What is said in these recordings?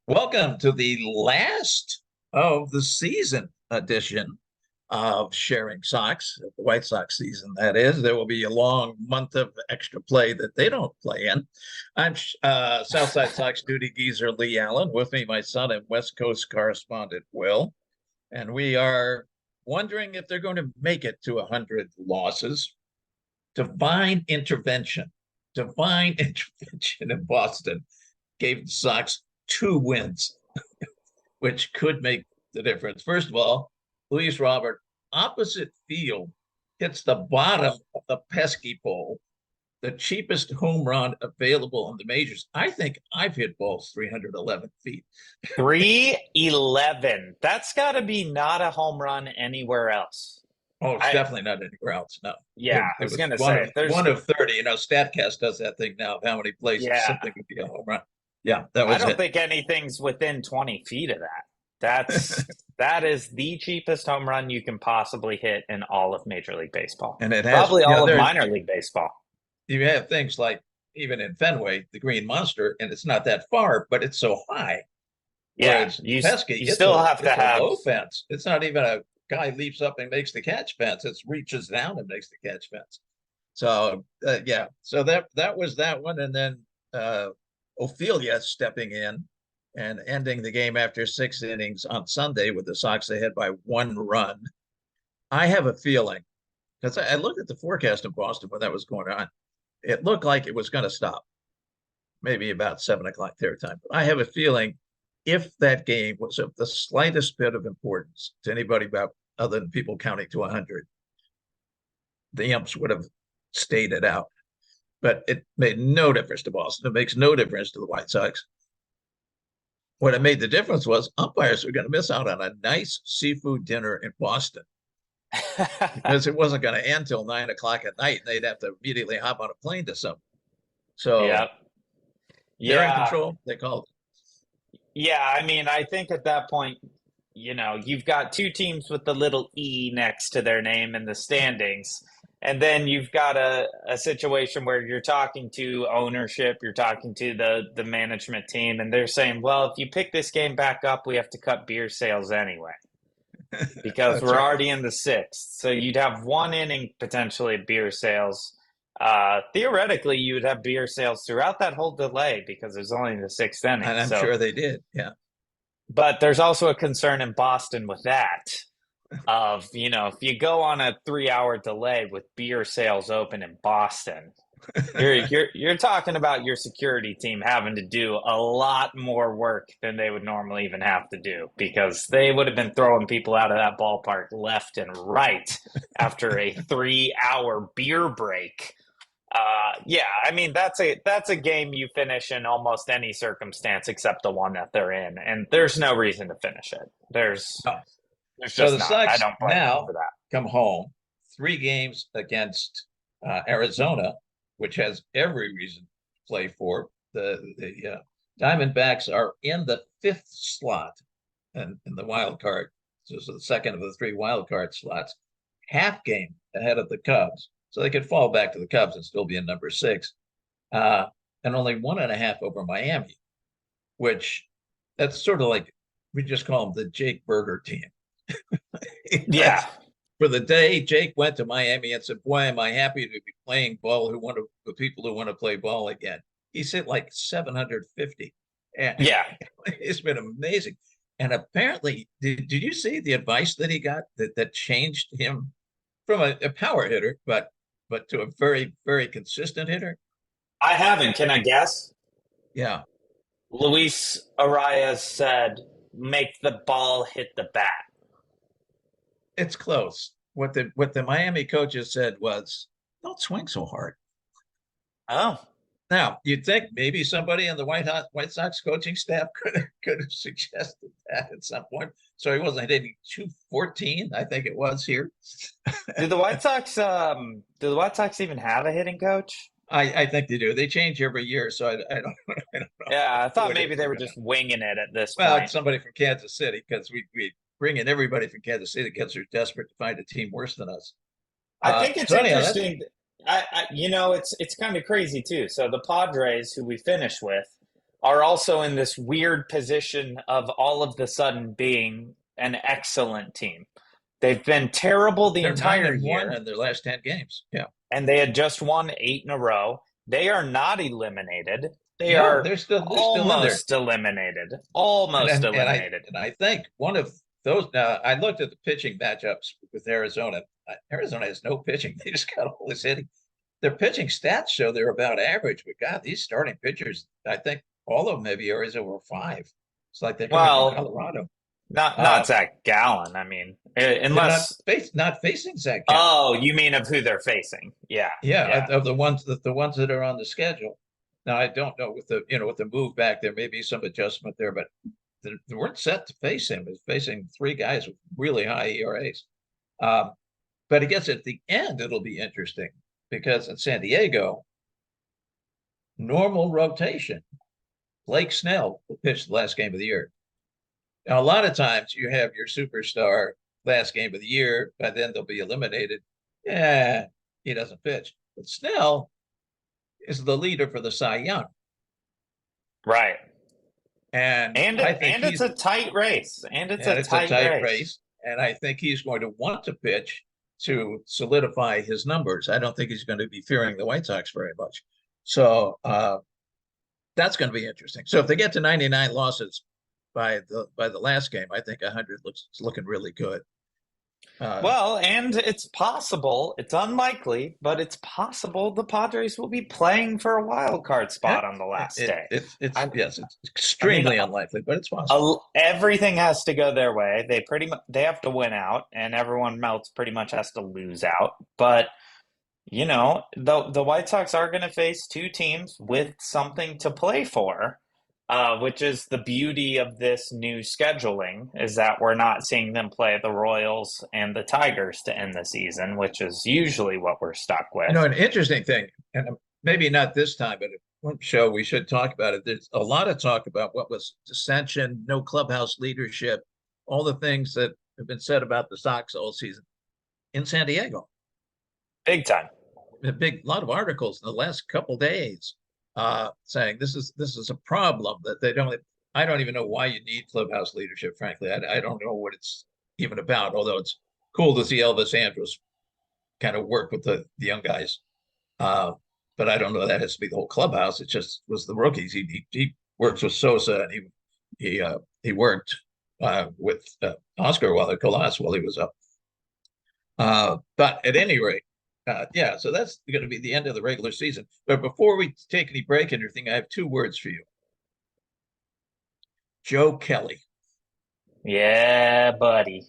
Welcome to the last of the season edition of Sharing Sox, the White Sox season, that is. There will be a long month of extra play that they don't play in. I'm Southside Sox duty geezer Leigh Allan. With me, my son and West Coast correspondent Will. And we are wondering if they're going to make it to 100 losses. Divine intervention in Boston gave the Sox 2 wins, which could make the difference. First of all, Luis Robert, opposite field, hits the bottom of the Pesky Pole, the cheapest home run available in the majors. I think I've hit balls 311 feet. 311. That's got to be not a home run anywhere else. Oh, it's definitely not anywhere else. No. Yeah, I was going to say. There's one of 30. StatCast does that thing now of how many places something could be a home run. Yeah, that was I don't think anything's within 20 feet of that. That is the cheapest home run you can possibly hit in all of Major League Baseball. And it has probably all of minor league baseball. You have things like, even in Fenway, the Green Monster, and it's not that far, but it's so high. Yeah, you still have to have a low fence. It's not even a guy leaps up and makes the catch fence. It reaches down and makes the catch fence. So so that was that one, and then Ophelia stepping in and ending the game after 6 innings on Sunday with the Sox ahead by 1 run. I have a feeling, because I looked at the forecast in Boston when that was going on, it looked like it was going to stop, maybe about 7 o'clock their time. But I have a feeling if that game was of the slightest bit of importance to anybody about other than people counting to 100, the umps would have stayed it out. But it made no difference to Boston. It makes no difference to the White Sox. What it made the difference was umpires were going to miss out on a nice seafood dinner in Boston because it wasn't going to end till 9 o'clock at night. And they'd have to immediately hop on a plane to something. So they're in control. They called it. Yeah, I mean, I think at that point, you've got 2 teams with the little E next to their name in the standings. And then you've got a situation where you're talking to ownership, you're talking to the management team, and they're saying, well, if you pick this game back up, we have to cut beer sales anyway because we're already in the 6th. So you'd have 1 inning potentially of beer sales. Theoretically, you would have beer sales throughout that whole delay because there's only the 6th inning. And I'm sure they did, yeah. But there's also a concern in Boston with that. If you go on a 3-hour delay with beer sales open in Boston, you're talking about your security team having to do a lot more work than they would normally even have to do because they would have been throwing people out of that ballpark left and right after a 3-hour beer break. I mean that's a game you finish in almost any circumstance except the one that they're in, and there's no reason to finish it. So the Sox now come home 3 games against Arizona, which has every reason to play for. The Diamondbacks are in the 5th slot in the wild card. So it's the second of the 3 wild card slots, half game ahead of the Cubs. So they could fall back to the Cubs and still be in number 6, and only 1.5 over Miami, which that's sort of like we just call them the Jake Berger team. Yeah. For the day Jake went to Miami and said, boy, am I happy to be playing ball with people who want to play ball again. He's hit like 750. And it's been amazing. And apparently, did you see the advice that he got that changed him from a power hitter, but to a very, very consistent hitter? I haven't. Can I guess? Yeah. Luis Arias said, make the ball hit the bat. It's close. What the Miami coaches said was, don't swing so hard. Oh. Now, you'd think maybe somebody in the White Sox coaching staff could have suggested that at some point. So he wasn't hitting 214, I think it was here. Do the White Sox even have a hitting coach? I think they do. They change every year, so I don't know. Yeah, I thought maybe they were just winging it at this point. Well, it's somebody from Kansas City, because we bring in everybody from Kansas City because they're desperate to find a team worse than us. I think it's interesting. It's kind of crazy too. So the Padres, who we finish with, are also in this weird position of all of the sudden being an excellent team. They've been terrible the They're nine entire and one year, in their last 10 games. Yeah. and they had just won 8 in a row. They are not eliminated. They No, are they're still in there. almost eliminated. And Almost then, eliminated. and I think one of those, now I looked at the pitching matchups with Arizona. Arizona has no pitching. They just got all this hitting. Their pitching stats show they're about average, but God, these starting pitchers, I think all of them maybe areas over 5. It's like they're coming from Well, Colorado. not Uh, Zach Gallen. I mean, they're not unless not facing Zach Gallen. oh, you mean of who they're facing? Yeah, Yeah, yeah. of the ones that are on the schedule. Now I don't know with the move back there may be some adjustment there, but they weren't set to face him. It's facing 3 guys with really high ERAs. Um, but I guess at the end it'll be interesting because in San Diego, normal rotation. Blake Snell will pitch the last game of the year. Now, a lot of times you have your superstar last game of the year, but then they'll be eliminated. Yeah, he doesn't pitch. But Snell is the leader for the Cy Young. Right. And And I think and it's a tight race. And it's and a it's a tight tight race. race. And I think he's going to want to pitch to solidify his numbers. I don't think he's going to be fearing the White Sox very much. So that's going to be interesting. So if they get to 99 losses by the last game, I think 100 looks looking really good. Well, and it's possible, it's unlikely, but it's possible the Padres will be playing for a wild card Yeah, spot on the last it, day. it's I, yes, it's I mean, extremely unlikely, but it's possible. everything has to go their way. They pretty much they have to win out, and everyone else pretty much has to lose out. But the White Sox are going to face two teams with something to play for, which is the beauty of this new scheduling, is that we're not seeing them play the Royals and the Tigers to end the season, which is usually what we're stuck with. An interesting thing, and maybe not this time, but at one show we should talk about it. There's a lot of talk about what was dissension, no clubhouse leadership, all the things that have been said about the Sox all season in San Diego. Big time. A lot of articles in the last couple of days saying this is a problem that they don't. I don't even know why you need clubhouse leadership. Frankly, I don't know what it's even about. Although it's cool to see Elvis Andrus kind of work with the young guys, but I don't know that has to be the whole clubhouse. It just was the rookies. He works with Sosa and he worked with Oscar Colas while he was up. But at any rate. Yeah, so that's going to be the end of the regular season. But before we take any break and everything, I have 2 words for you. Joe Kelly. Yeah, buddy.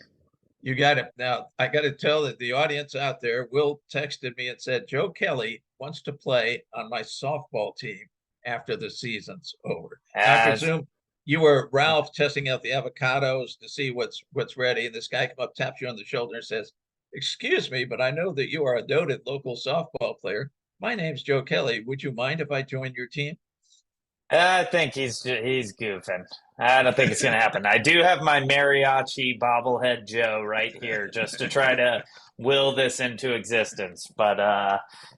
You got it. Now, I got to tell that the audience out there, Will texted me and said, Joe Kelly wants to play on my softball team after the season's over. I presume you were Ralph testing out the avocados to see what's ready. And this guy come up, taps you on the shoulder and says, excuse me, but I know that you are a noted local softball player. My name's Joe Kelly. Would you mind if I joined your team? I think he's goofing. I don't think it's going to happen. I do have my mariachi bobblehead Joe right here just to try to will this into existence. But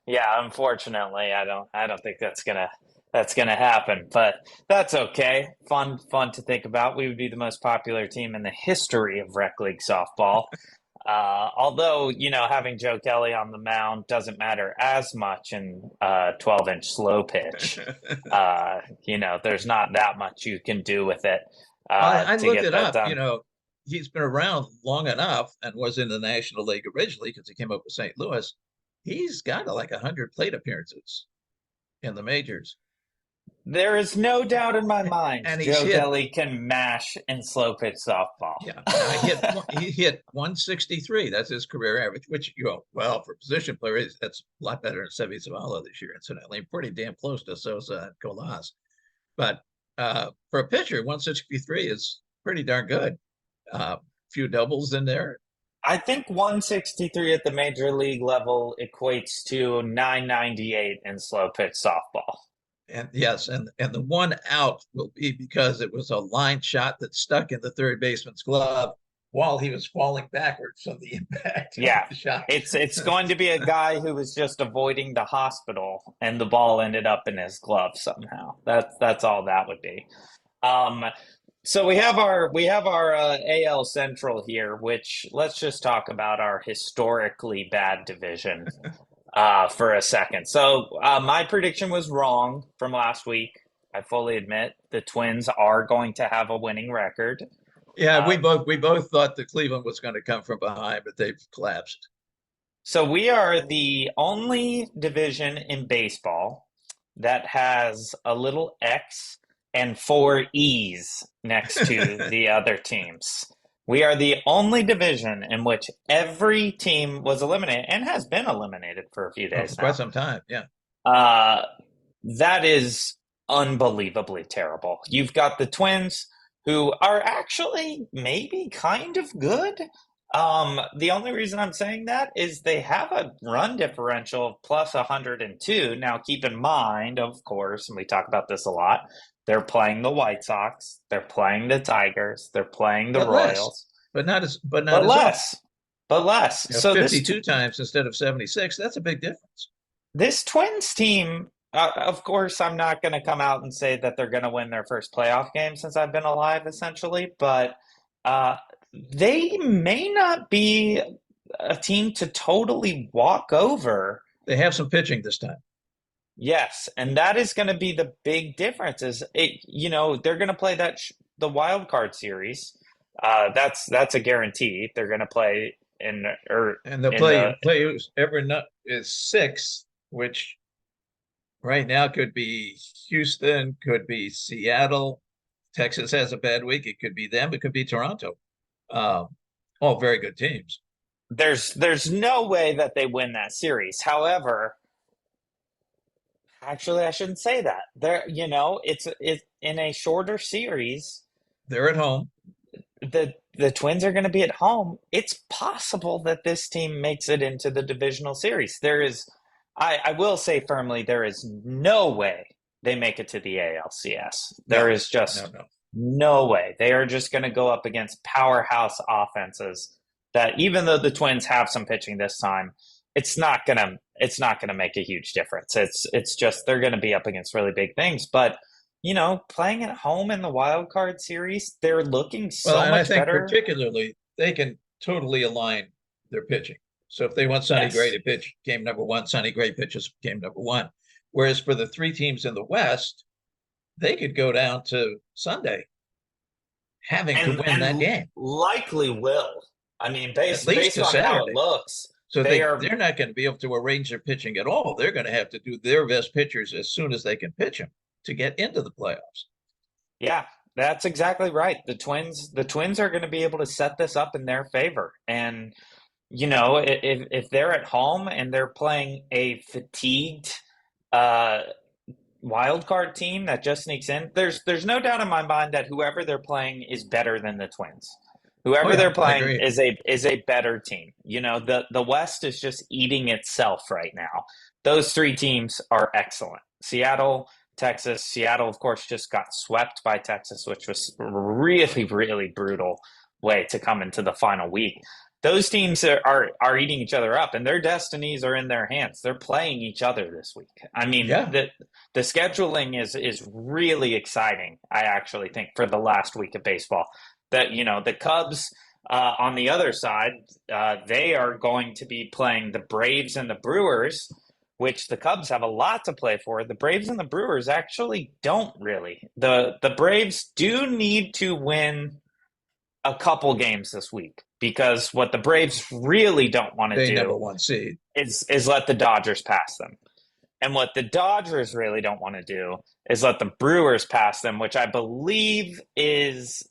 yeah, unfortunately, I don't think that's gonna happen. But that's okay. Fun to think about. We would be the most popular team in the history of rec league softball. Although, having Joe Kelly on the mound doesn't matter as much in 12-inch slow pitch. There's not that much you can do with it. I to looked get it that up. done. He's been around long enough and was in the National League originally because he came up with St. Louis. He's got like 100 plate appearances in the majors. There is no doubt in my mind And Joe Kelly can mash and slow pitch softball. Yeah, he hit 163. That's his career average, which well, for a position player, that's a lot better than Seve Zavala this year, incidentally. Pretty damn close to Sosa and Colas. But for a pitcher, 163 is pretty darn good. Few doubles in there. I think 163 at the major league level equates to 998 in slow pitch softball. And yes, and the one out will be because it was a line shot that stuck in the third baseman's glove. while he was falling backwards from the impact of Yeah. the shot. It's going to be a guy who was just avoiding the hospital and the ball ended up in his glove somehow. That's all that would be. Um, so we have our AL Central here, which let's just talk about our historically bad division for a second. So my prediction was wrong from last week. I fully admit the Twins are going to have a winning record. Yeah, Uh, we both thought that Cleveland was going to come from behind, but they've collapsed. so we are the only division in baseball that has a little X and four E's next to the other teams. We are the only division in which every team was eliminated and has been eliminated for a few Oh, for days quite now. some time. Yeah. Uh, that is unbelievably terrible. You've got the Twins, who are actually maybe kind of good. The only reason I'm saying that is they have a run differential of plus 102. Now, keep in mind, of course, and we talk about this a lot, they're playing the White Sox, they're playing the Tigers, they're playing the But less, Royals, but not but as often. less, but less. You know, So this 52 times instead of 76. That's a big difference. This Twins team, of course, I'm not going to come out and say that they're going to win their first playoff game since I've been alive, essentially, but uh, they may not be a team to totally walk over. They have some pitching this time. Yes, and that is going to be the big difference. They're going to play the wild card series. That's a guarantee. They're going to play in or And the in the play every nut is six, which right now could be Houston, could be Seattle. Texas has a bad week. It could be them. It could be Toronto. Um, all very good teams. there's no way that they win that series. However, actually, I shouldn't say that. It's in a shorter series. They're at home. The Twins are going to be at home. It's possible that this team makes it into the divisional series. I will say firmly, there is no way they make it to the ALCS. There No, is just no. no way. They are just going to go up against powerhouse offenses that even though the Twins have some pitching this time, it's not gonna make a huge difference. It's just they're gonna be up against really big things. But playing at home in the wild card series, they're looking Well, so and I much think better. particularly they can totally align their pitching. So if they want Sonny Gray Yes. to pitch game number one, Sonny Gray pitches game number one. Whereas for the three teams in the West, they could go down to Sunday having to win that And game, likely will. I mean, at least based to on how it Saturday. looks, So they are. they're not going to be able to arrange their pitching at all. They're going to have to do their best pitchers as soon as they can pitch them to get into the playoffs. Yeah, that's exactly right. The Twins are going to be able to set this up in their favor. And if they're at home and they're playing a fatigued uh, wild card team that just sneaks in, there's no doubt in my mind that whoever they're playing is better than the Twins. Oh Whoever yeah, they're I playing agree. is a better team. The West is just eating itself right now. Those three teams are excellent. Seattle, Texas. Seattle, of course, just got swept by Texas, which was really, really brutal way to come into the final week. Those teams are eating each other up, and their destinies are in their hands. They're playing each other this week. I mean, Yeah, the scheduling is really exciting. I actually think for the last week of baseball, that the Cubs on the other side, they are going to be playing the Braves and the Brewers, which the Cubs have a lot to play for. The Braves and the Brewers actually don't really. The Braves do need to win a couple games this week because what the Braves really don't want to they number do one seed. is let the Dodgers pass them. And what the Dodgers really don't want to do is let the Brewers pass them, which I believe is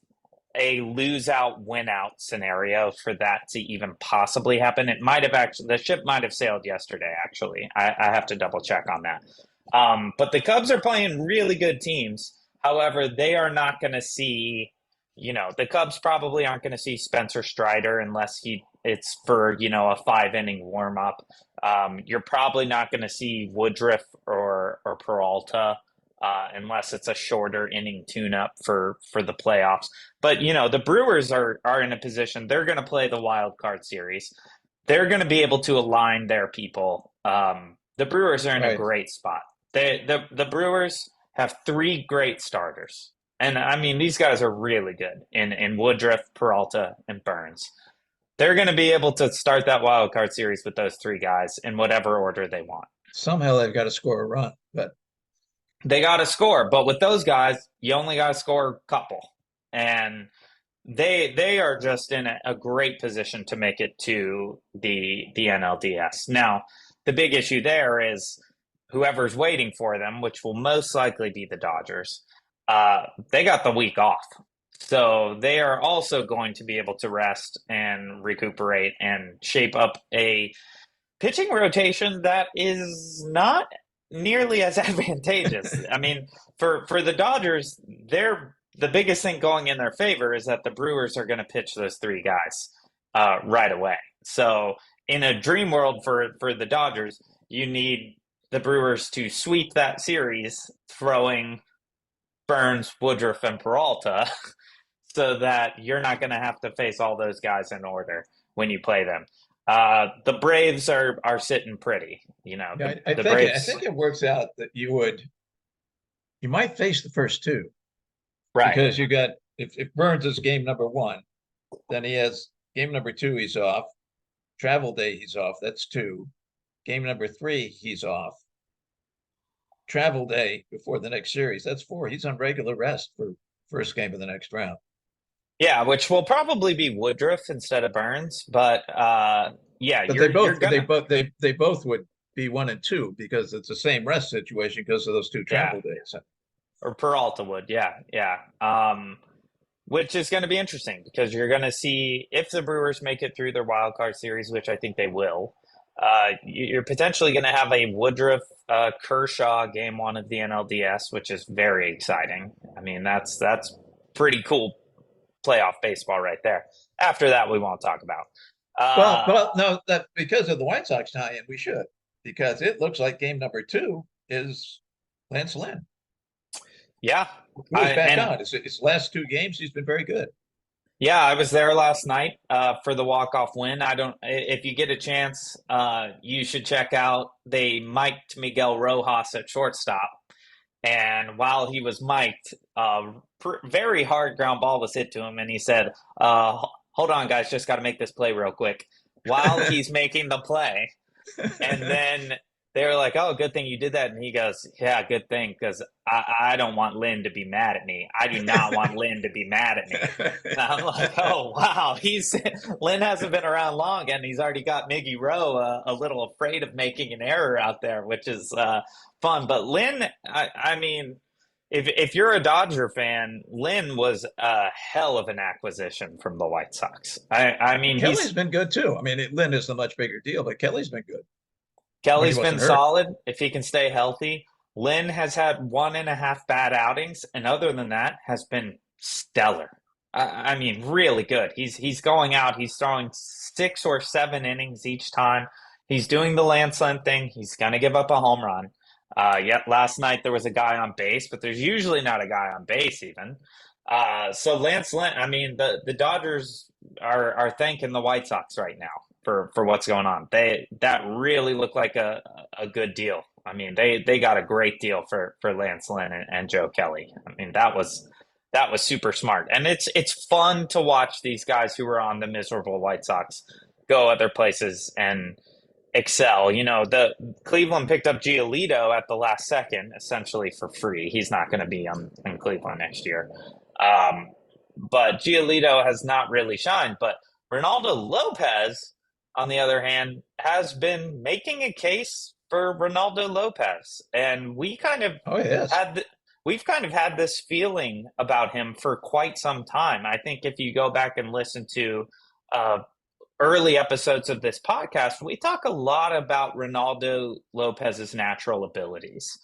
a lose out, win out scenario for that to even possibly happen. It might have actually, the ship might have sailed yesterday, actually. I have to double check on that. But the Cubs are playing really good teams. However, they are not going to see, the Cubs probably aren't going to see Spencer Strider unless it's for, a 5 inning warm up. You're probably not going to see Woodruff or Peralta unless it's a shorter inning tune-up for the playoffs. But the Brewers are in a position, they're going to play the wild card series. They're going to be able to align their people. The Brewers are in a Right. great spot. The Brewers have three great starters. And I mean, these guys are really good in Woodruff, Peralta, and Burns. They're going to be able to start that wild card series with those three guys in whatever order they want. Somehow they've got to score a run, but They got to score, but with those guys, you only got to score a couple, and they are just in a great position to make it to the NLDS. Now, the big issue there is whoever's waiting for them, which will most likely be the Dodgers. They got the week off, so they are also going to be able to rest and recuperate and shape up a pitching rotation that is not nearly as advantageous. I mean, for the Dodgers, the biggest thing going in their favor is that the Brewers are going to pitch those three guys right away. So in a dream world for the Dodgers, you need the Brewers to sweep that series, throwing Burns, Woodruff, and Peralta, so that you're not going to have to face all those guys in order when you play them. The Braves are sitting pretty, yeah, the Braves. I think it works out that you might face the first two, Right. because you got, if Burns is game number one, then he has game number two, he's off. Travel day, he's off. That's two. Game number three, he's off. Travel day before the next series, that's four. He's on regular rest for first game of the next round. Yeah, which will probably be Woodruff instead of Burns, but yeah, But they both would be 1 and 2 because it's the same rest situation because of those two travel days. Or Peralta would, yeah. Which is going to be interesting because you're going to see if the Brewers make it through their wild card series, which I think they will. You're potentially going to have a Woodruff Kershaw game one of the NLDS, which is very exciting. I mean, that's pretty cool playoff baseball right there. After that, we won't talk about. Well, no, that because of the White Sox tie-in, we should, because it looks like game number two is Lance Lynn. Yeah, He's back on. His last two games, he's been very good. Yeah, I was there last night for the walk-off win. If you get a chance, you should check out. They mic'd Miguel Rojas at shortstop, and while he was mic'd, very hard ground ball was hit to him, and he said, "Hold on, guys, just got to make this play real quick." While he's making the play, and then they were like, "Oh, good thing you did that." And he goes, "Yeah, good thing, because I don't want Lynn to be mad at me. I do not want Lynn to be mad at me." And I'm like, "Oh, wow." Lynn hasn't been around long, and he's already got Miggy Rowe a little afraid of making an error out there, which is fun. But Lynn, I mean, if you're a Dodger fan, Lynn was a hell of an acquisition from the White Sox. I mean, Kelly's been good too. I mean, Lynn is a much bigger deal, but Kelly's been good. Kelly's been solid if he can stay healthy. Lynn has had 1.5 bad outings, and other than that, has been stellar. I mean, really good. He's going out. He's throwing 6 or 7 innings each time. He's doing the Lance Lynn thing. He's going to give up a home run. Yet last night there was a guy on base, but there's usually not a guy on base even. So Lance Lynn, I mean, the Dodgers are thanking the White Sox right now for what's going on. That really looked like a good deal. I mean, they got a great deal for Lance Lynn and Joe Kelly. I mean, that was super smart. And it's fun to watch these guys who were on the miserable White Sox go other places and excel. The Cleveland picked up Giolito at the last second, essentially for free. He's not going to be in Cleveland next year. But Giolito has not really shined. But Ronaldo Lopez, on the other hand, has been making a case for Ronaldo Lopez. And we kind of we've kind of had this feeling about him for quite some time. I think if you go back and listen to early episodes of this podcast, we talk a lot about Ronaldo Lopez's natural abilities.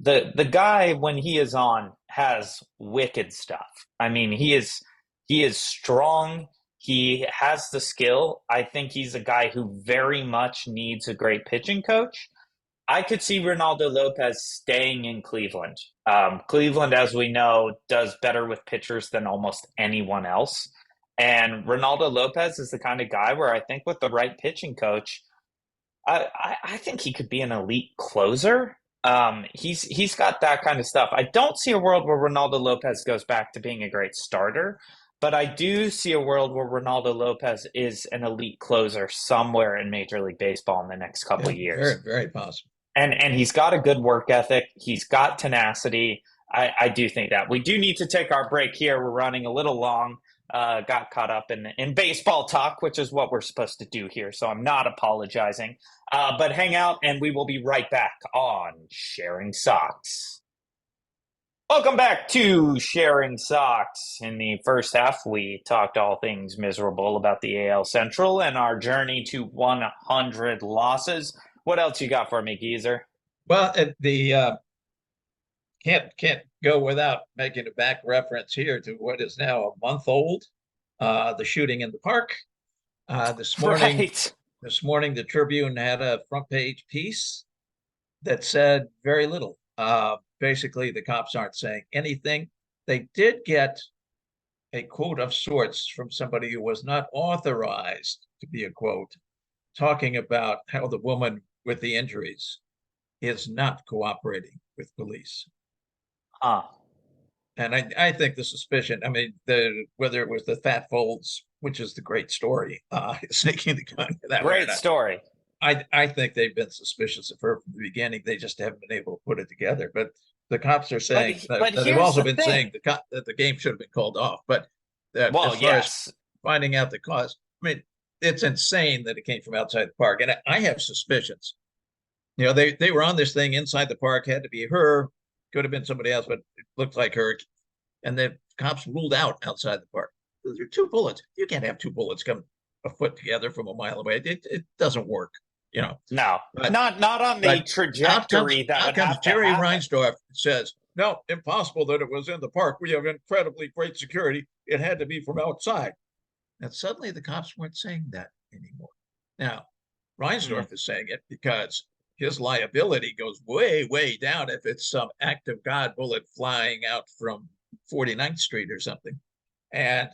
The guy, when he is on, has wicked stuff. I mean, he is strong. He has the skill. I think he's a guy who very much needs a great pitching coach. I could see Ronaldo Lopez staying in Cleveland. Cleveland, as we know, does better with pitchers than almost anyone else. And Ronaldo Lopez is the kind of guy where I think with the right pitching coach, I think he could be an elite closer. He's got that kind of stuff. I don't see a world where Ronaldo Lopez goes back to being a great starter, but I do see a world where Ronaldo Lopez is an elite closer somewhere in Major League Baseball in the next couple Yeah, of years. very, very possible. And he's got a good work ethic. He's got tenacity. I do think that. We do need to take our break here. We're running a little long. Got caught up in baseball talk, which is what we're supposed to do here. So I'm not apologizing. But hang out, and we will be right back on Sharing Sox. Welcome back to Sharing Sox. In the first half, we talked all things miserable about the AL Central and our journey to 100 losses. What else you got for me, Geezer? Well, can't go without making a back reference here to what is now a month old, the shooting in the park. This morning, Right. This morning, the Tribune had a front page piece that said very little. Basically, the cops aren't saying anything. They did get a quote of sorts from somebody who was not authorized to be a quote, talking about how the woman with the injuries is not cooperating with police. And I think the suspicion, I mean, whether it was the fat folds, which is the great story, sneaking the gun. Great story. I think they've been suspicious of her from the beginning. They just haven't been able to put it together. But the cops are saying but that they've also been saying that the game should have been called off. But as far as finding out the cause, I mean, it's insane that it came from outside the park. And I have suspicions. You know, they were on this thing inside the park, had to be her, could have been somebody else, but it looked like her. And the cops ruled out outside the park. There are 2 bullets. You can't have 2 bullets come a foot together from a mile away. It doesn't work, you know. No, but, not on the trajectory out comes Jerry Reinsdorf says, no, impossible that it was in the park. We have incredibly great security. It had to be from outside. And suddenly the cops weren't saying that anymore. Now, Reinsdorf is saying it because his liability goes way, way down if it's some act of God bullet flying out from 49th Street or something. And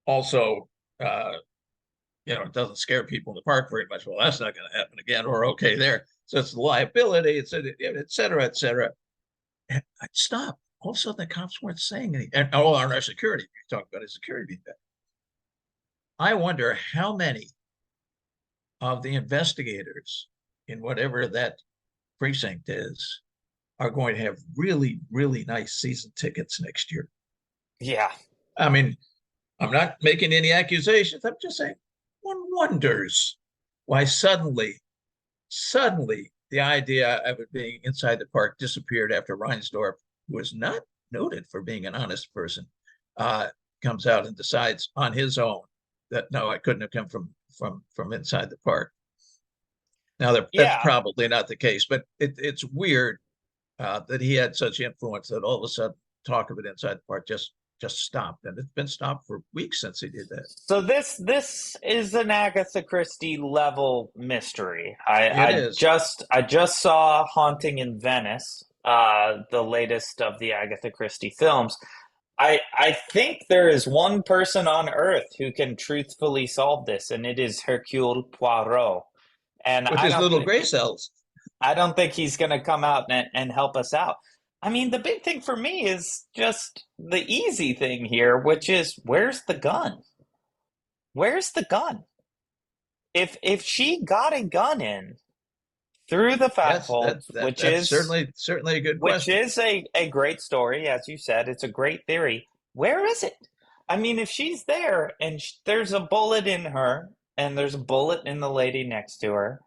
also, it doesn't scare people in the park very much. Well, that's not going to happen again, or okay there. So it's liability, et cetera, et cetera. And I'd stop. All of a sudden, the cops weren't saying anything. And all on our security. You're talking about his security being bad. I wonder how many of the investigators in whatever that precinct is are going to have really, really nice season tickets next year. Yeah. I mean, I'm not making any accusations. I'm just saying one wonders why suddenly the idea of it being inside the park disappeared after Reinsdorf, who was not noted for being an honest person, comes out and decides on his own that, no, I couldn't have come from inside the park. Now, that's probably not the case, but it's weird that he had such influence that all of a sudden talk of it inside the park just stopped, and it's been stopped for weeks since he did that. So this is an Agatha Christie level mystery. I just saw Haunting in Venice, the latest of the Agatha Christie films. I think there is one person on Earth who can truthfully solve this, and it is Hercule Poirot. And with his little gray cells. I don't think he's going to come out and help us out. I mean, the big thing for me is just the easy thing here, which is, where's the gun? Where's the gun? If she got a gun in through the fat folds, which is certainly a good question. Which is a great story, as you said. It's a great theory. Where is it? I mean, if she's there and there's a bullet in her and there's a bullet in the lady next to her,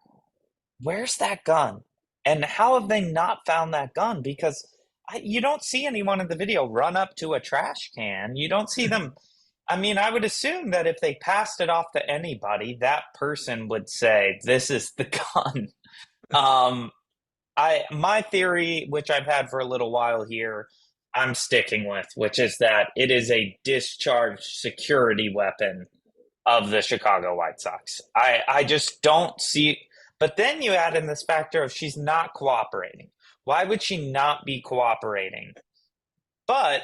where's that gun? And how have they not found that gun? Because you don't see anyone in the video run up to a trash can. You don't see them. I mean, I would assume that if they passed it off to anybody, that person would say, this is the gun. My theory, which I've had for a little while here, I'm sticking with, which is that it is a discharged security weapon of the Chicago White Sox. I just don't see. But then you add in this factor of she's not cooperating. Why would she not be cooperating? But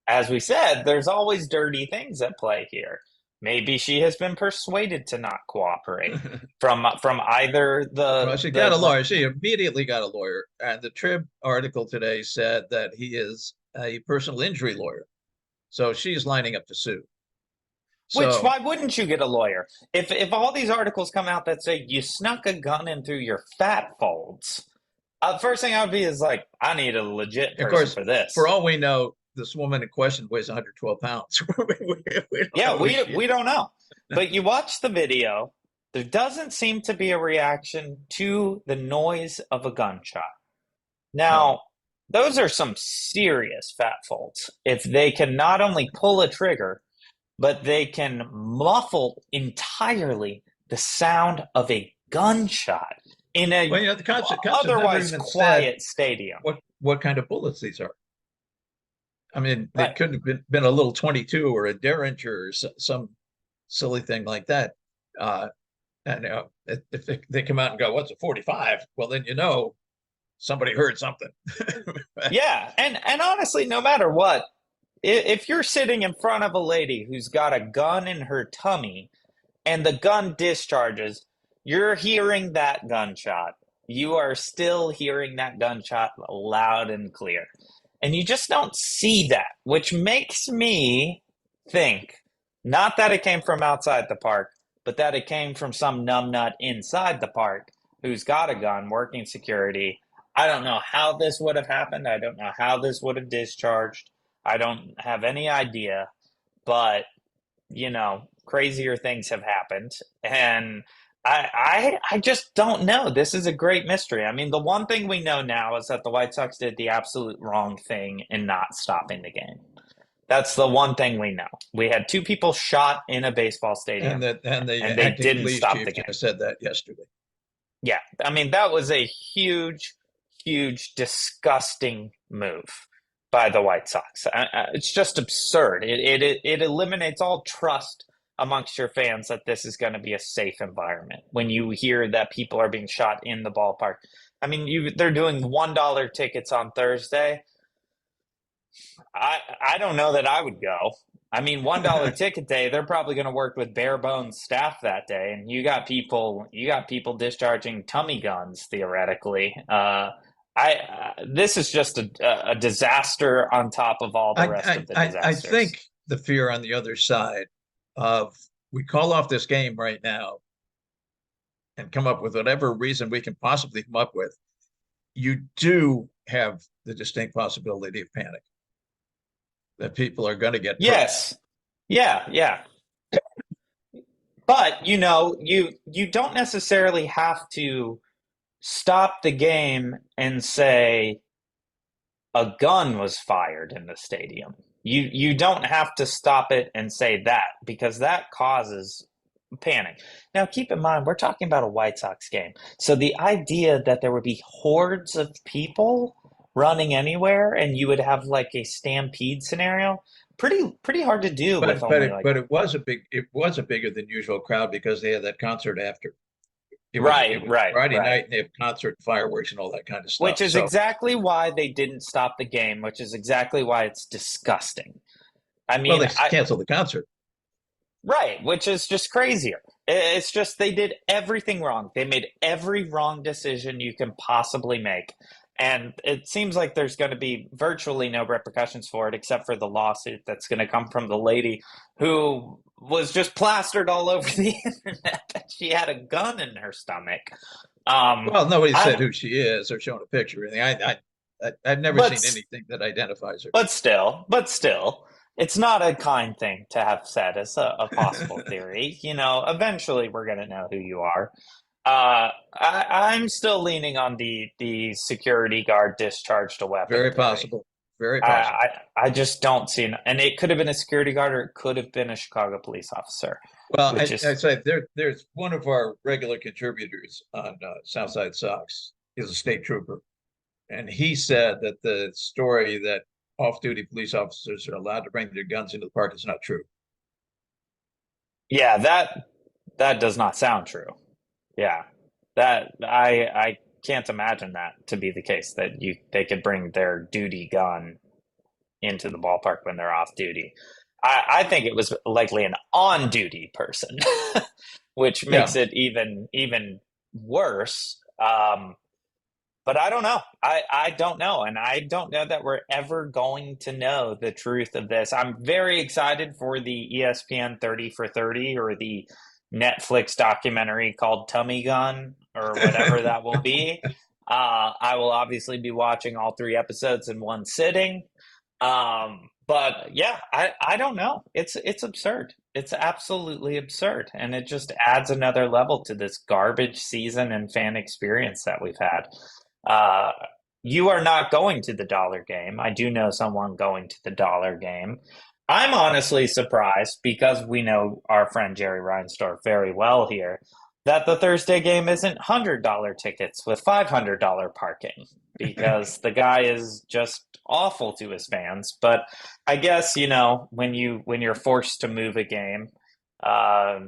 as we said, there's always dirty things at play here. Maybe she has been persuaded to not cooperate from either Well, she got a the lawyer. She immediately got a lawyer. And the Trib article today said that he is a personal injury lawyer. So she's lining up to sue. which So, why wouldn't you get a lawyer? If all these articles come out that say you snuck a gun in through your fat folds, first thing I would be is like, I need a legit of person course, for this. for all we know, this woman in question weighs 112 pounds. We don't know We don't know. But you watch the video, there doesn't seem to be a reaction to the noise of a gunshot. Now, those are some serious fat folds. If they can not only pull a trigger, but they can muffle entirely the sound of a gunshot in a Well, the cops have never otherwise even quiet said stadium. what kind of bullets these are. I mean, they Right. could have been a little 22 or a Derringer or some silly thing like that. And if they come out and go, "What's a 45?" Well, then somebody heard something. Yeah, and honestly, no matter what, if you're sitting in front of a lady who's got a gun in her tummy and the gun discharges, you're hearing that gunshot. You are still hearing that gunshot loud and clear. And you just don't see that, which makes me think not that it came from outside the park, but that it came from some numbnut inside the park who's got a gun working security. I don't know how this would have happened. I don't know how this would have discharged. I don't have any idea, but crazier things have happened, and I just don't know. This is a great mystery. I mean, the one thing we know now is that the White Sox did the absolute wrong thing in not stopping the game. That's the one thing we know. We had two people shot in a baseball stadium, and the and they acting didn't police stop chief the game. just said that yesterday. Yeah, I mean, that was a huge, huge, disgusting move by the White Sox. It's just absurd. It eliminates all trust amongst your fans that this is going to be a safe environment when you hear that people are being shot in the ballpark. I mean, they're doing $1 tickets on Thursday. I don't know that I would go. I mean, $1 ticket day, they're probably going to work with bare bones staff that day, and you got people discharging tummy guns theoretically. This is just a disaster on top of all the rest of the disasters. I think the fear on the other side of we call off this game right now and come up with whatever reason we can possibly come up with, you do have the distinct possibility of panic. That people are going to get yes, yeah. But you don't necessarily have to stop the game and say a gun was fired in the stadium. You don't have to stop it and say that, because that causes panic. Now, keep in mind, we're talking about a White Sox game. So the idea that there would be hordes of people running anywhere and you would have like a stampede scenario, pretty hard to do but with only like it was a bigger than usual crowd because they had that concert after. It was Friday night, and they have concert, fireworks, and all that kind of stuff. Which is exactly why they didn't stop the game, which is exactly why it's disgusting. I mean, they canceled the concert. Right, which is just crazier. It's just they did everything wrong. They made every wrong decision you can possibly make. And it seems like there's going to be virtually no repercussions for it, except for the lawsuit that's going to come from the lady who was just plastered all over the internet that she had a gun in her stomach. Well, nobody said who she is or shown a picture or anything. I've never seen anything that identifies her. But still, it's not a kind thing to have said as a possible theory. Eventually we're going to know who you are. I'm still leaning on the security guard discharged a weapon. Very possible. Very possible. I just don't see it. And it could have been a security guard, or it could have been a Chicago police officer. Well, I say there's one of our regular contributors on Southside Sox is a state trooper. And he said that the story that off-duty police officers are allowed to bring their guns into the park is not true. Yeah, that does not sound true. Yeah. That I can't imagine that to be the case, that they could bring their duty gun into the ballpark when they're off duty. I think it was likely an on duty person, which makes Yeah. it even worse. But I don't know. I don't know. And I don't know that we're ever going to know the truth of this. I'm very excited for the ESPN 30 for 30 or the Netflix documentary called Tummy Gun or whatever that will be. I will obviously be watching all 3 episodes in one sitting. But yeah, I don't know. It's absurd. It's absolutely absurd. And it just adds another level to this garbage season and fan experience that we've had. Uh, you are not going to the dollar game. I do know someone going to the dollar game. I'm honestly surprised because we know our friend Jerry Reinsdorf very well here that the Thursday game isn't $100 tickets with $500 parking because the guy is just awful to his fans. But I guess, when you're forced to move a game, uh,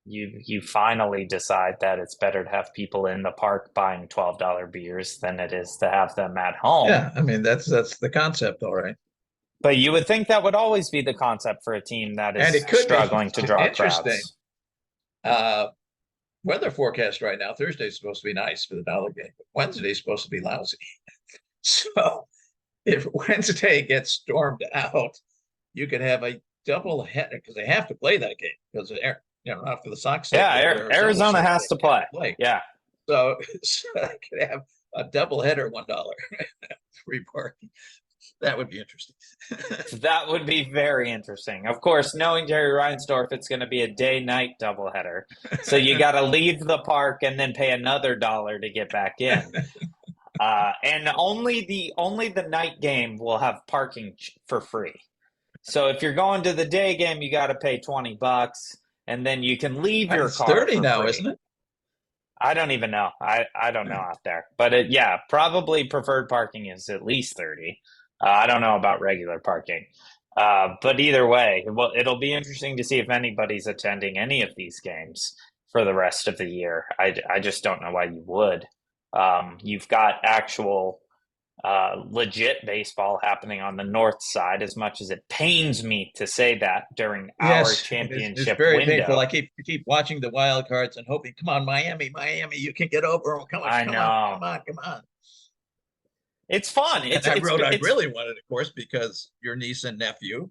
you finally decide that it's better to have people in the park buying $12 beers than it is to have them at home. Yeah, I mean that's the concept, all right. But you would think that would always be the concept for a team that And is it could be struggling to draw interesting. crowds. Weather forecast right now, Thursday's supposed to be nice for the dollar game, but Wednesday's supposed to be lousy. So if Wednesday gets stormed out, you could have a double header because they have to play that game because after the Sox sake, Yeah, Arizona has to play. Yeah. So I could have a double header, $1 free parking. That would be interesting. That would be very interesting. Of course, knowing Jerry Reinsdorf, it's going to be a day-night doubleheader. So you got to leave the park and then pay another dollar to get back in. And only the night game will have parking for free. So if you're going to the day game, you got to pay $20, and then you can leave your It's car 30 for now, free. isn't it? I don't even know. I don't know out there. But probably preferred parking is at least 30. I don't know about regular parking. But either way, it'll be interesting to see if anybody's attending any of these games for the rest of the year. I just don't know why you would. You've got actual legit baseball happening on the north side, as much as it pains me to say that during our championship it's very window. painful. I keep watching the wild cards and hoping, come on, Miami, you can get over them. Come on. It's fun. I really wanted, of course, because your niece and nephew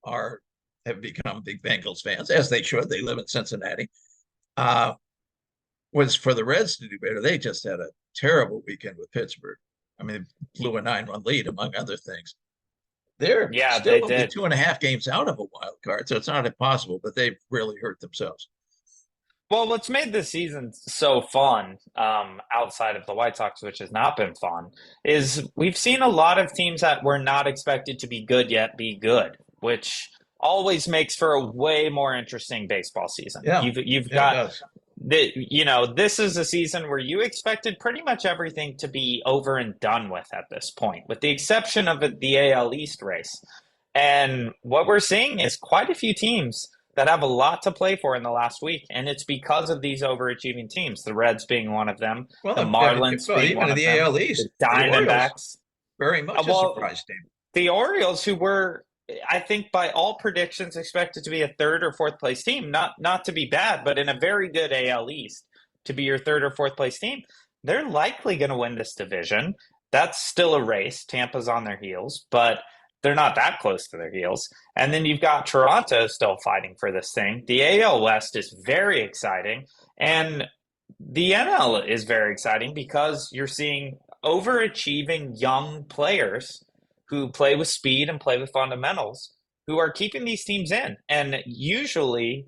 have become big Bengals fans, as they should. They live in Cincinnati. Was for the Reds to do better. They just had a terrible weekend with Pittsburgh. I mean, blew a 9-run lead, among other things. They're still only 2.5 games out of a wild card, so it's not impossible, but they've really hurt themselves. Well, what's made this season so fun, outside of the White Sox, which has not been fun, is we've seen a lot of teams that were not expected to be good yet be good, which always makes for a way more interesting baseball season. Yeah, you've got this is a season where you expected pretty much everything to be over and done with at this point, with the exception of the AL East race. And what we're seeing is quite a few teams that have a lot to play for in the last week, and it's because of these overachieving teams. The Reds being one of them, the Marlins being one of them, AL East, the Diamondbacks. Very much a surprise team. The Orioles, who were, I think, by all predictions, expected to be a third or fourth place team, not to be bad, but in a very good AL East, to be your third or fourth place team, they're likely going to win this division. That's still a race. Tampa's on their heels, but they're not that close to their heels. And then you've got Toronto still fighting for this thing. The AL West is very exciting. And the NL is very exciting because you're seeing overachieving young players who play with speed and play with fundamentals who are keeping these teams in. And usually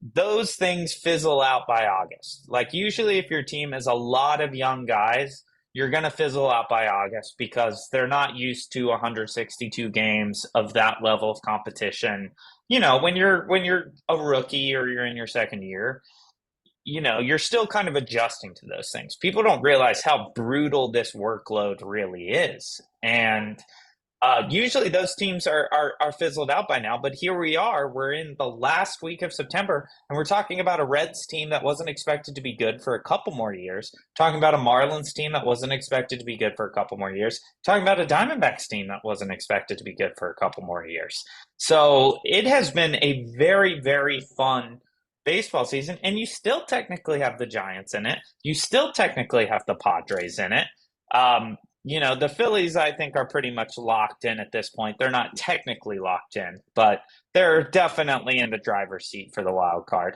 those things fizzle out by August. Like usually if your team has a lot of young guys, you're going to fizzle out by August because they're not used to 162 games of that level of competition. When you're a rookie or you're in your second year, you're still kind of adjusting to those things. People don't realize how brutal this workload really is. And Usually those teams are fizzled out by now, but here we are. We're in the last week of September, and we're talking about a Reds team that wasn't expected to be good for a couple more years. Talking about a Marlins team that wasn't expected to be good for a couple more years. Talking about a Diamondbacks team that wasn't expected to be good for a couple more years. So it has been a very, very fun baseball season, and you still technically have the Giants in it. You still technically have the Padres in it. The Phillies, I think, are pretty much locked in at this point. They're not technically locked in, but they're definitely in the driver's seat for the wild card.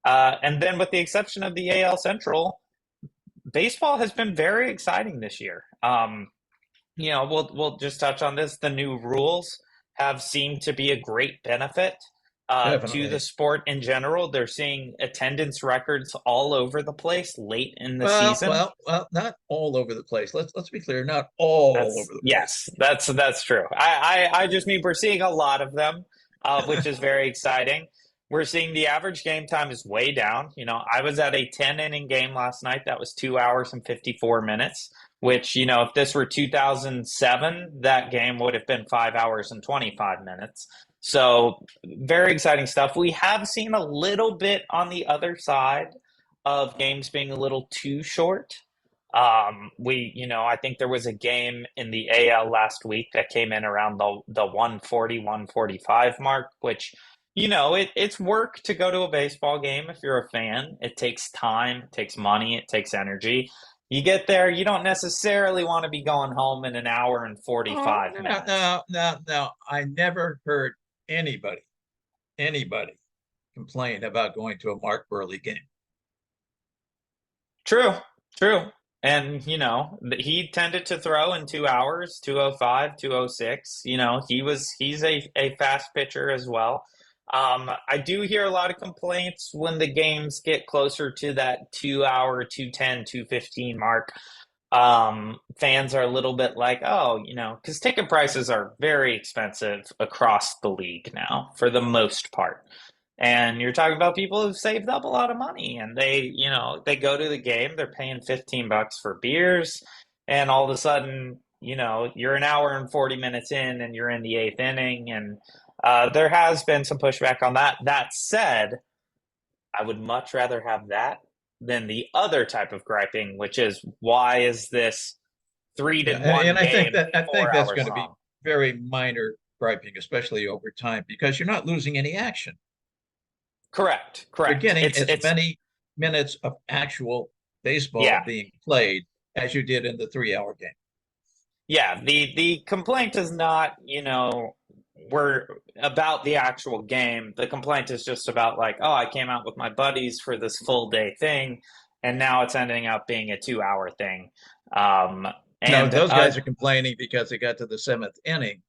And then, with the exception of the AL Central, baseball has been very exciting this year. We'll just touch on this. The new rules have seemed to be a great benefit to the sport in general. They're seeing attendance records all over the place late in the season. Well, not all over the place. Let's be clear, not all over the place. Yes, that's true. I just mean we're seeing a lot of them, which is very exciting. We're seeing the average game time is way down. I was at a 10-inning game last night. That was 2 hours and 54 minutes, which, if this were 2007, that game would have been 5 hours and 25 minutes. So very exciting stuff. We have seen a little bit on the other side of games being a little too short. I think there was a game in the AL last week that came in around the 140, 145 mark, which, it's work to go to a baseball game if you're a fan. It takes time, it takes money, it takes energy. You get there, you don't necessarily want to be going home in an hour and 45 minutes. No. I never heard anybody complain about going to a Mark Burley game. True. And, he tended to throw in 2 hours, 205, 206. He's a fast pitcher as well. I do hear a lot of complaints when the games get closer to that 2 hour, 210, 215 mark. Fans are a little bit like, because ticket prices are very expensive across the league now for the most part. And you're talking about people who've saved up a lot of money and they go to the game, they're paying $15 for beers, and all of a sudden, you're an hour and 40 minutes in and you're in the eighth inning. And there has been some pushback on that. That said, I would much rather have that than the other type of griping, which is, why is this 3-1 and I think game that's going to be long? very minor griping, especially over time, because you're not losing any action. Correct. You're getting as many minutes of actual baseball being played as you did in the 3-hour game. Yeah, the complaint is not, we're about the actual game. The complaint is just about like, I came out with my buddies for this full day thing, and now it's ending up being a 2-hour thing. And those guys are complaining because they got to the 7th inning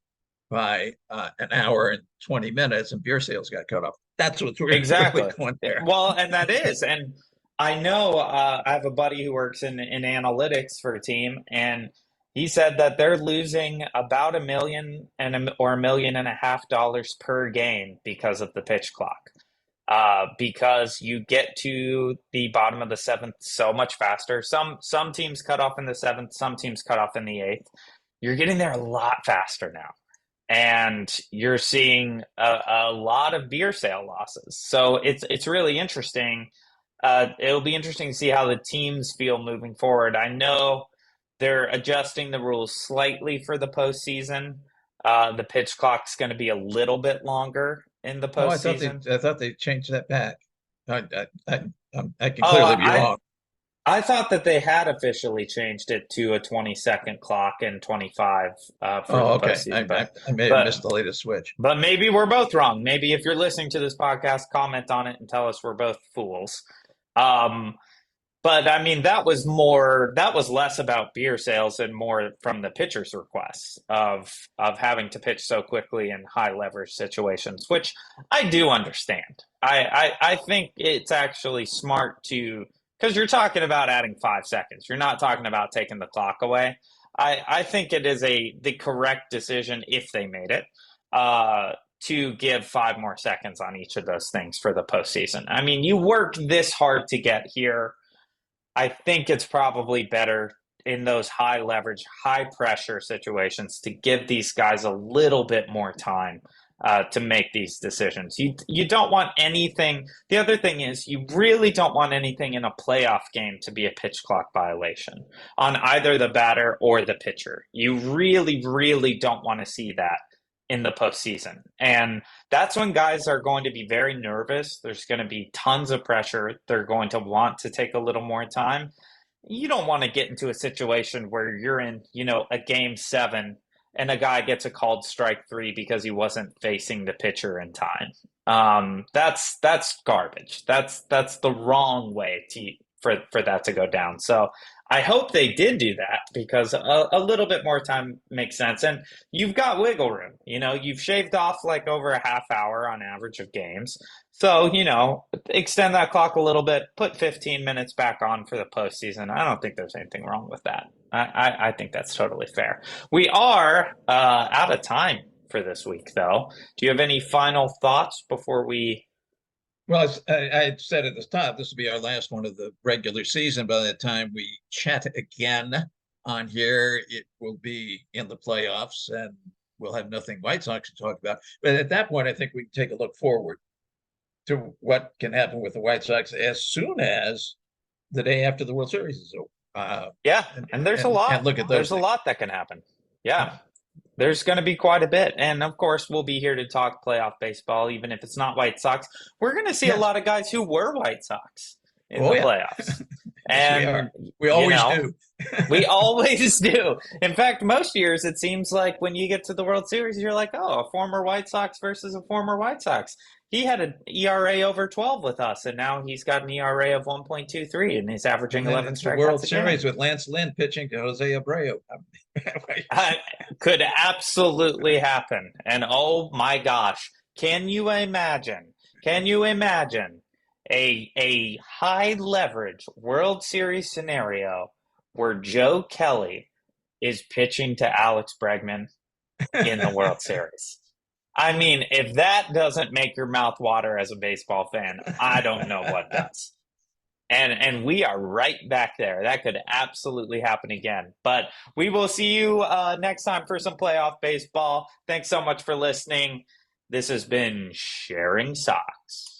by an hour and 20 minutes and beer sales got cut off. That's what's really going there. Well, and that is. And I know I have a buddy who works in analytics for a team, and he said that they're losing about $1 million or $1.5 million per game because of the pitch clock. Because you get to the bottom of the 7th so much faster. Some teams cut off in the 7th, some teams cut off in the 8th. You're getting there a lot faster now. And you're seeing a lot of beer sale losses. So it's really interesting. It'll be interesting to see how the teams feel moving forward. I know they're adjusting the rules slightly for the postseason. The pitch clock's going to be a little bit longer in the postseason. I thought they changed that back. I can clearly be wrong. I thought that they had officially changed it to a 20-second clock and 25 for the postseason. I may have missed the latest switch. But maybe we're both wrong. Maybe if you're listening to this podcast, comment on it and tell us we're both fools. But I mean, that was less about beer sales and more from the pitcher's requests of having to pitch so quickly in high leverage situations, which I do understand. I think it's actually smart to, because you're talking about adding 5 seconds. You're not talking about taking the clock away. I think it is the correct decision if they made it to give 5 more seconds on each of those things for the postseason. I mean, you worked this hard to get here. I think it's probably better in those high leverage, high pressure situations to give these guys a little bit more time to make these decisions. You don't want anything. The other thing is you really don't want anything in a playoff game to be a pitch clock violation on either the batter or the pitcher. You really, really don't want to see that in the postseason. And that's when guys are going to be very nervous. There's going to be tons of pressure. They're going to want to take a little more time. You don't want to get into a situation where you're in, a game 7 and a guy gets a called strike 3 because he wasn't facing the pitcher in time. That's garbage. That's the wrong way for that to go down. So I hope they did do that because a little bit more time makes sense. And you've got wiggle room. You've shaved off like over a half hour on average of games. So, extend that clock a little bit, put 15 minutes back on for the postseason. I don't think there's anything wrong with that. I think that's totally fair. We are out of time for this week, though. Do you have any final thoughts before we... Well, I said at the top, this will be our last one of the regular season. By the time we chat again on here, it will be in the playoffs and we'll have nothing White Sox to talk about. But at that point, I think we can take a look forward to what can happen with the White Sox as soon as the day after the World Series is over. And there's a lot. And look at those There's things. a lot that can happen. Yeah. There's going to be quite a bit. And of course, we'll be here to talk playoff baseball, even if it's not White Sox. We're going to see a lot of guys who were White Sox in the playoffs. And we always do. We always do. In fact, most years, it seems like when you get to the World Series, you're like, oh, a former White Sox versus a former White Sox. He had an ERA over 12 with us, and now he's got an ERA of 1.23, and he's averaging 11 strikeouts. World Series with Lance Lynn pitching to Jose Abreu. Could absolutely happen. And oh my gosh, can you imagine a high leverage World Series scenario where Joe Kelly is pitching to Alex Bregman in the World Series? I mean, if that doesn't make your mouth water as a baseball fan, I don't know what does. And we are right back there. That could absolutely happen again. But we will see you next time for some playoff baseball. Thanks so much for listening. This has been Sharing Sox.